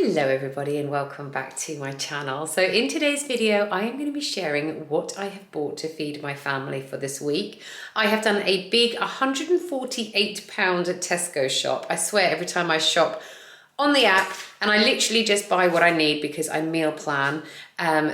Hello everybody and welcome back to my channel. So in today's video I am going to be sharing what I have bought to feed my family for this week. I have done a big £148 Tesco shop. I swear every time I shop on the app, and I literally just buy what I need because I meal plan.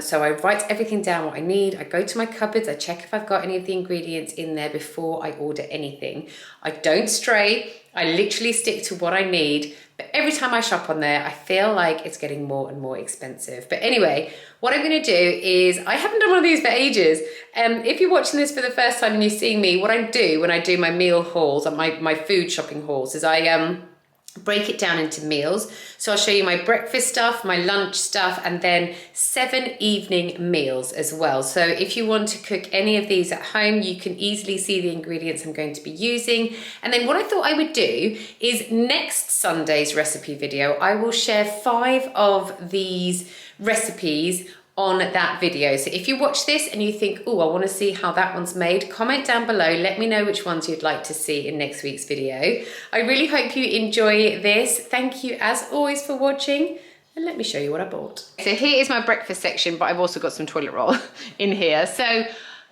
So I write everything down what I need. I go to my cupboards, I check if I've got any of the ingredients in there before I order anything. I don't stray, I literally stick to what I need. But every time I shop on there, I feel like it's getting more and more expensive. But anyway, what I'm gonna do is, I haven't done one of these for ages. If you're watching this for the first time and you're seeing me, what I do when I do my meal hauls, and my food shopping hauls, is I break it down into meals. So I'll show you my breakfast stuff, my lunch stuff, and then 7 evening meals as well. So if you want to cook any of these at home, you can easily see the ingredients I'm going to be using. And then what I thought I would do is next Sunday's recipe video, I will share 5 of these recipes on that video. So if you watch this and you think, oh, I want to see how that one's made, comment down below, let me know which ones you'd like to see in next week's video. I really hope you enjoy this. Thank you as always for watching, and let me show you what I bought. So here is my breakfast section, but I've also got some toilet roll in here. So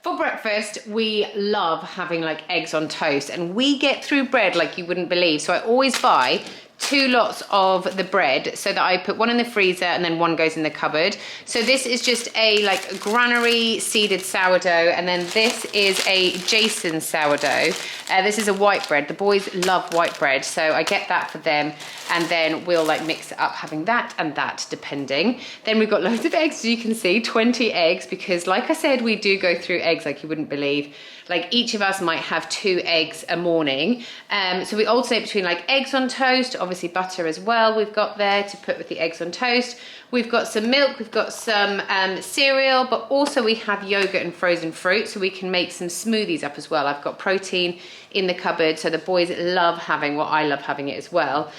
for breakfast, we love having like eggs on toast, and we get through bread like you wouldn't believe. So I always buy 2 lots of the bread so that I put one in the freezer and then one goes in the cupboard. So this is just a like granary seeded sourdough, and then this is a Jason sourdough. This is a white bread. The boys love white bread, so I get that for them, and then we'll like mix it up having that and that depending. Then we've got loads of eggs, as you can see, 20 eggs, because like I said, we do go through eggs like you wouldn't believe. Like each of us might have 2 eggs a morning. So we alternate between like eggs on toast, obviously butter as well we've got there to put with the eggs on toast. We've got some milk, we've got some cereal, but also we have yogurt and frozen fruit, so we can make some smoothies up as well. I've got protein in the cupboard, so the boys love having what I love having it as well.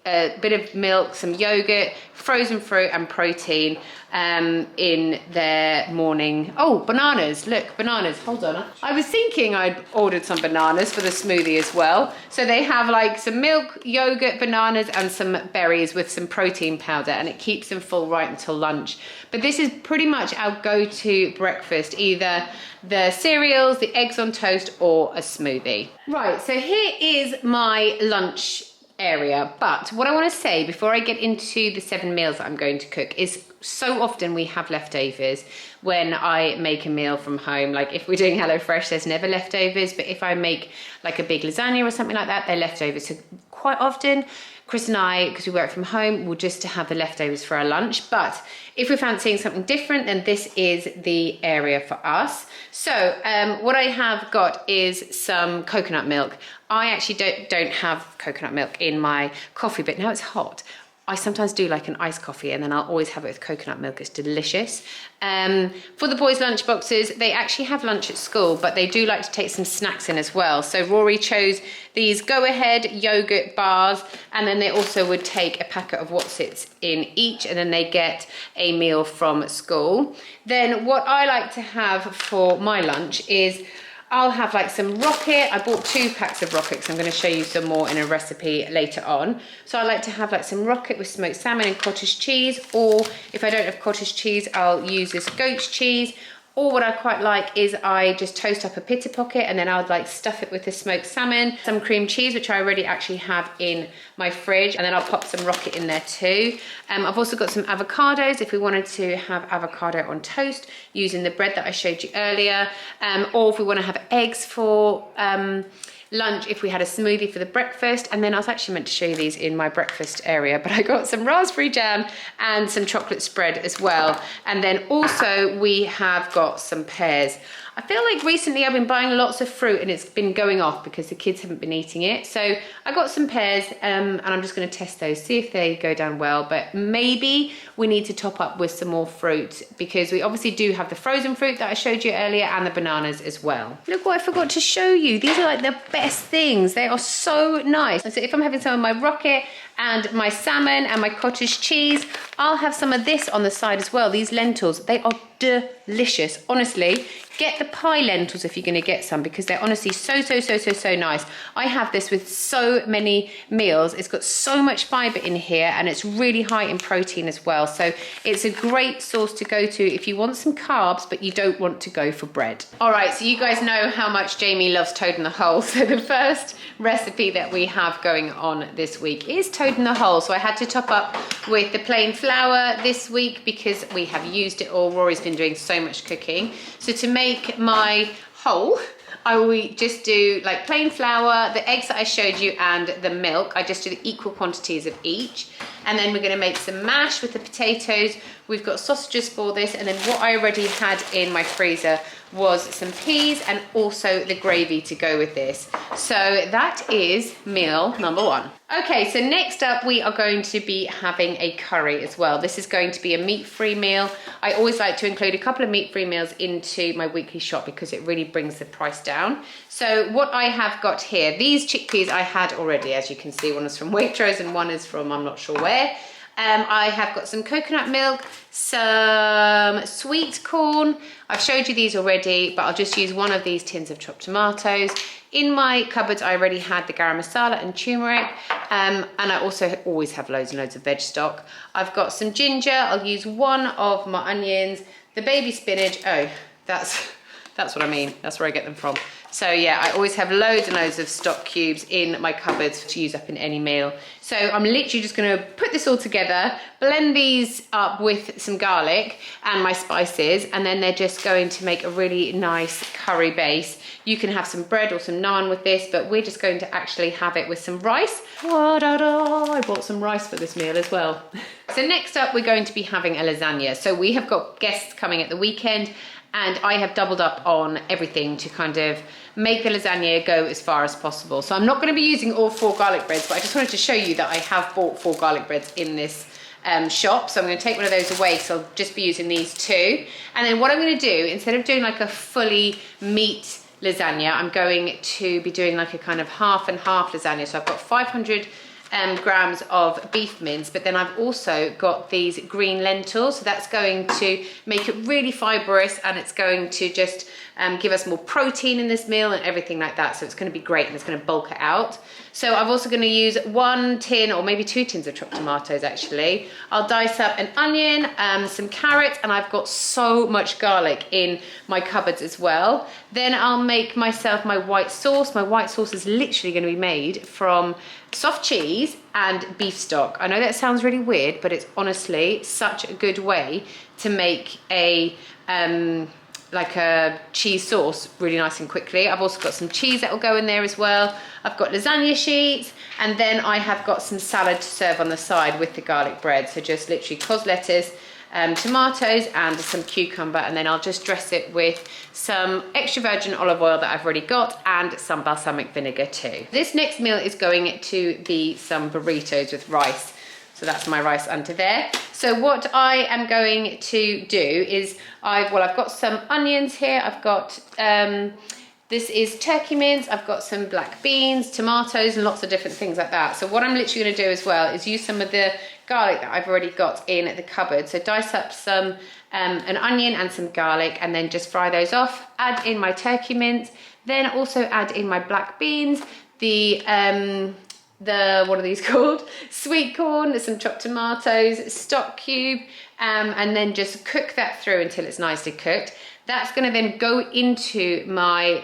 A bit of milk, some yogurt, frozen fruit and protein in their morning. Oh, bananas, look, bananas, hold on. I was thinking I'd ordered some bananas for the smoothie as well. So they have like some milk, yogurt, bananas and some berries with some protein powder, and it keeps them full right until lunch. But this is pretty much our go-to breakfast, either the cereals, the eggs on toast or a smoothie. Right, so here is my lunch area, but what I want to say before I get into the 7 meals that I'm going to cook is, so often we have leftovers when I make a meal from home. Like if we're doing HelloFresh, there's never leftovers, but if I make like a big lasagna or something like that, they're leftovers. So quite often Chris and I, because we work from home, we'll just have the leftovers for our lunch. But if we're fancying something different, then this is the area for us. So what I have got is some coconut milk. I actually don't have coconut milk in my coffee, but now it's hot, I sometimes do like an iced coffee, and then I'll always have it with coconut milk. It's delicious. For the boys' lunch boxes, they actually have lunch at school, but they do like to take some snacks in as well. So Rory chose these Go Ahead yogurt bars, and then they also would take a packet of Whatsits in each, and then they get a meal from school. Then what I like to have for my lunch is I'll have like some rocket. I bought 2 packs of rocket because I'm going to show you some more in a recipe later on. So I like to have like some rocket with smoked salmon and cottage cheese, or if I don't have cottage cheese, I'll use this goat's cheese. Or what I quite like is I just toast up a pita pocket, and then I would like stuff it with the smoked salmon, some cream cheese, which I already actually have in my fridge, and then I'll pop some rocket in there too. I've also got some avocados if we wanted to have avocado on toast using the bread that I showed you earlier, or if we want to have eggs for lunch, if we had a smoothie for the breakfast. And then I was actually meant to show you these in my breakfast area, but I got some raspberry jam and some chocolate spread as well. And then also we have got some pears. I feel like recently I've been buying lots of fruit and it's been going off because the kids haven't been eating it. So I got some pears and I'm just going to test those, see if they go down well. But maybe we need to top up with some more fruit, because we obviously do have the frozen fruit that I showed you earlier and the bananas as well. Look what I forgot to show you. These are like the best things. They are so nice. So if I'm having some of my rocket and my salmon and my cottage cheese, I'll have some of this on the side as well. These lentils, they are delicious. Honestly, get the pie lentils if you're going to get some, because they're honestly so nice. I have this with so many meals. It's got so much fibre in here, and it's really high in protein as well. So it's a great sauce to go to if you want some carbs, but you don't want to go for bread. All right, so you guys know how much Jamie loves toad in the hole. So the first recipe that we have going on this week is toad in the hole. So I had to top up with the plain flour this week because we have used it all. Rory's been doing so much cooking. So to make my hole, I will just do like plain flour, the eggs that I showed you, and the milk. I just do the equal quantities of each. And then we're going to make some mash with the potatoes. We've got sausages for this. And then what I already had in my freezer was some peas and also the gravy to go with this. So that is meal number one. Okay, so next up we are going to be having a curry as well. This is going to be a meat-free meal. I always like to include a couple of meat-free meals into my weekly shop because it really brings the price down. So what I have got here, these chickpeas I had already, as you can see. One is from Waitrose and one is from I'm not sure where. I have got some coconut milk, some sweet corn. I've showed you these already, but I'll just use one of these tins of chopped tomatoes. In my cupboards, I already had the garam masala and turmeric, and I also always have loads and loads of veg stock. I've got some ginger. I'll use one of my onions, the baby spinach. Oh, that's what I mean. That's where I get them from. So yeah, I always have loads and loads of stock cubes in my cupboards to use up in any meal. So I'm literally just gonna put this all together, blend these up with some garlic and my spices, and then they're just going to make a really nice curry base. You can have some bread or some naan with this, but we're just going to actually have it with some rice. I bought some rice for this meal as well. So next up, we're going to be having a lasagna. So we have got guests coming at the weekend, and I have doubled up on everything to kind of make the lasagna go as far as possible. So I'm not going to be using all 4 garlic breads, but I just wanted to show you that I have bought 4 garlic breads in this shop. So I'm going to take one of those away, so I'll just be using these 2. And then what I'm going to do, instead of doing like a fully meat lasagna, I'm going to be doing like a kind of half and half lasagna. So I've got 500 grams of beef mince, but then I've also got these green lentils, so that's going to make it really fibrous, and it's going to just give us more protein in this meal and everything like that. So it's going to be great, and it's going to bulk it out. So I'm also going to use 1 tin or maybe 2 tins of chopped tomatoes actually. I'll dice up an onion, some carrots, and I've got so much garlic in my cupboards as well. Then I'll make myself my white sauce. My white sauce is literally going to be made from soft cheese and beef stock. I know that sounds really weird, but it's honestly such a good way to make a like a cheese sauce really nice and quickly. I've also got some cheese that will go in there as well. I've got lasagna sheets, and then I have got some salad to serve on the side with the garlic bread. So just literally cos lettuce, tomatoes and some cucumber, and then I'll just dress it with some extra virgin olive oil that I've already got and some balsamic vinegar too. This next meal is going to be some burritos with rice. So that's my rice under there. So what I am going to do is I've got some onions here. I've got this is turkey mince. I've got some black beans, tomatoes, and lots of different things like that. So what I'm literally going to do as well is use some of the garlic that I've already got in the cupboard. So dice up some an onion and some garlic, and then just fry those off. Add in my turkey mince. Then also add in my black beans, the what are these called? Sweet corn, some chopped tomatoes, stock cube, and then just cook that through until it's nicely cooked. That's going to then go into my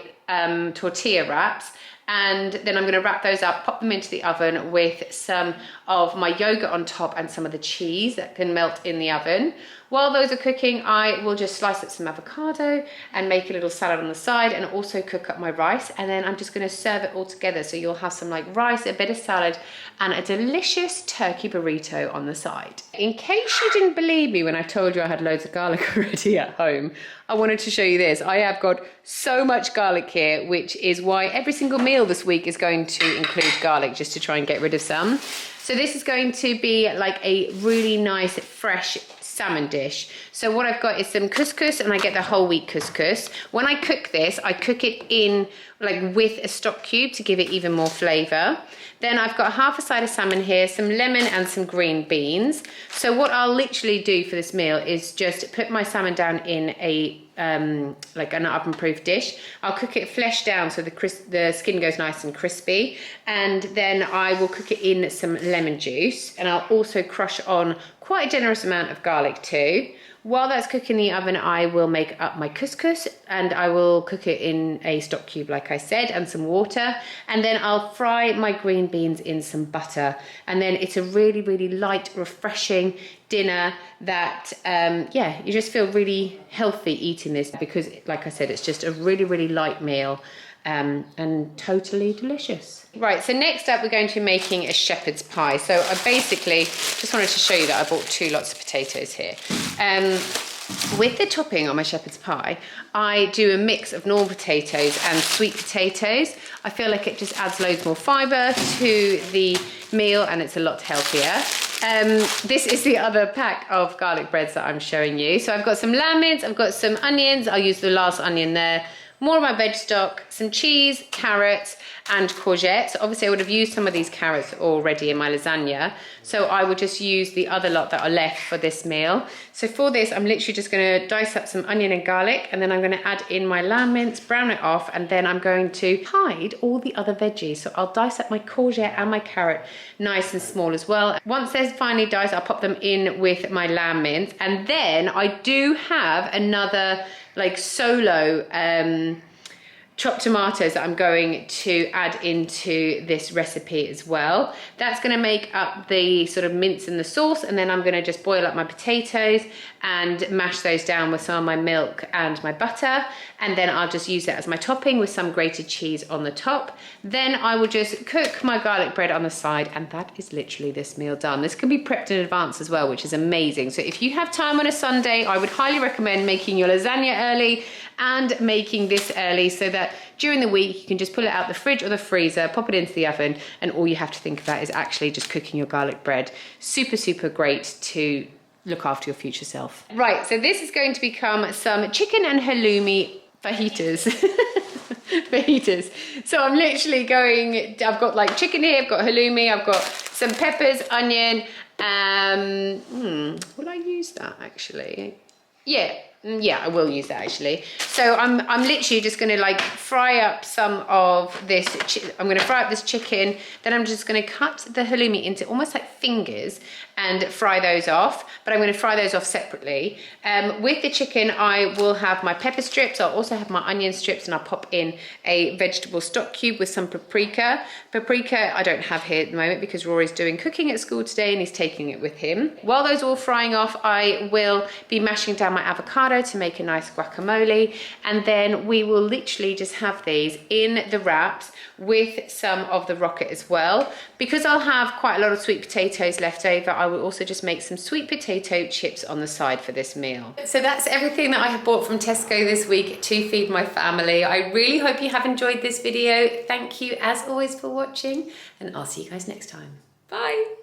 tortilla wraps, and then I'm going to wrap those up, pop them into the oven with some of my yogurt on top and some of the cheese that can melt in the oven. While those are cooking, I will just slice up some avocado and make a little salad on the side, and also cook up my rice, and then I'm just going to serve it all together. So you'll have some like rice, a bit of salad, and a delicious turkey burrito on the side. In case you didn't believe me when I told you I had loads of garlic already at home, I wanted to show you this. I have got so much garlic here, which is why every single meal this week is going to include garlic, just to try and get rid of some. So this is going to be like a really nice, fresh salmon dish. So what I've got is some couscous, and I get the whole wheat couscous. When I cook this, I cook it in like with a stock cube to give it even more flavour. Then I've got half a side of salmon here, some lemon and some green beans. So what I'll literally do for this meal is just put my salmon down in a like an oven-proof dish. I'll cook it flesh down so the skin goes nice and crispy, and then I will cook it in some lemon juice, and I'll also crush on quite a generous amount of garlic too. While that's cooking in the oven, I will make up my couscous, and I will cook it in a stock cube, like I said, and some water. And then I'll fry my green beans in some butter. And then it's a really, really light, refreshing dinner that, yeah, you just feel really healthy eating this because, like I said, it's just a really, really light meal. And totally delicious. Right, so next up we're going to be making a shepherd's pie. So I basically just wanted to show you that I bought 2 lots of potatoes here. With the topping on my shepherd's pie, I do a mix of normal potatoes and sweet potatoes. I feel like it just adds loads more fibre to the meal and it's a lot healthier. This is the other pack of garlic breads that I'm showing you. So I've got some lamb mince, I've got some onions, I'll use the last onion there, more of my veg stock, some cheese, carrots, and courgettes. Obviously, I would have used some of these carrots already in my lasagna, so I will just use the other lot that are left for this meal. So for this, I'm literally just gonna dice up some onion and garlic, and then I'm gonna add in my lamb mince, brown it off, and then I'm going to hide all the other veggies. So I'll dice up my courgette and my carrot nice and small as well. Once they're finely diced, I'll pop them in with my lamb mince, and then I do have another like solo chopped tomatoes that I'm going to add into this recipe as well. That's going to make up the sort of mince and the sauce, and then I'm going to just boil up my potatoes and mash those down with some of my milk and my butter, and then I'll just use it as my topping with some grated cheese on the top. Then I will just cook my garlic bread on the side, and that is literally this meal done. This can be prepped in advance as well, which is amazing. So if you have time on a Sunday, I would highly recommend making your lasagna early and making this early so that during the week you can just pull it out the fridge or the freezer, pop it into the oven, and all you have to think about is actually just cooking your garlic bread. Super, super great to look after your future self. Right, so this is going to become some chicken and halloumi fajitas. Fajitas. So I'm literally going, I've got like chicken here, I've got halloumi, I've got some peppers, onion, will I use that actually? Yeah, I will use that actually. So I'm literally just gonna like fry up some of this, I'm gonna fry up this chicken, then I'm just gonna cut the halloumi into almost like fingers and fry those off, but I'm gonna fry those off separately. With the chicken, I will have my pepper strips, I'll also have my onion strips, and I'll pop in a vegetable stock cube with some paprika. Paprika I don't have here at the moment because Rory's doing cooking at school today and he's taking it with him. While those are all frying off, I will be mashing down my avocado to make a nice guacamole, and then we will literally just have these in the wraps with some of the rocket as well. Because I'll have quite a lot of sweet potatoes left over, I will also just make some sweet potato chips on the side for this meal. So that's everything that I have bought from Tesco this week to feed my family. I really hope you have enjoyed this video. Thank you as always for watching, and I'll see you guys next time. Bye.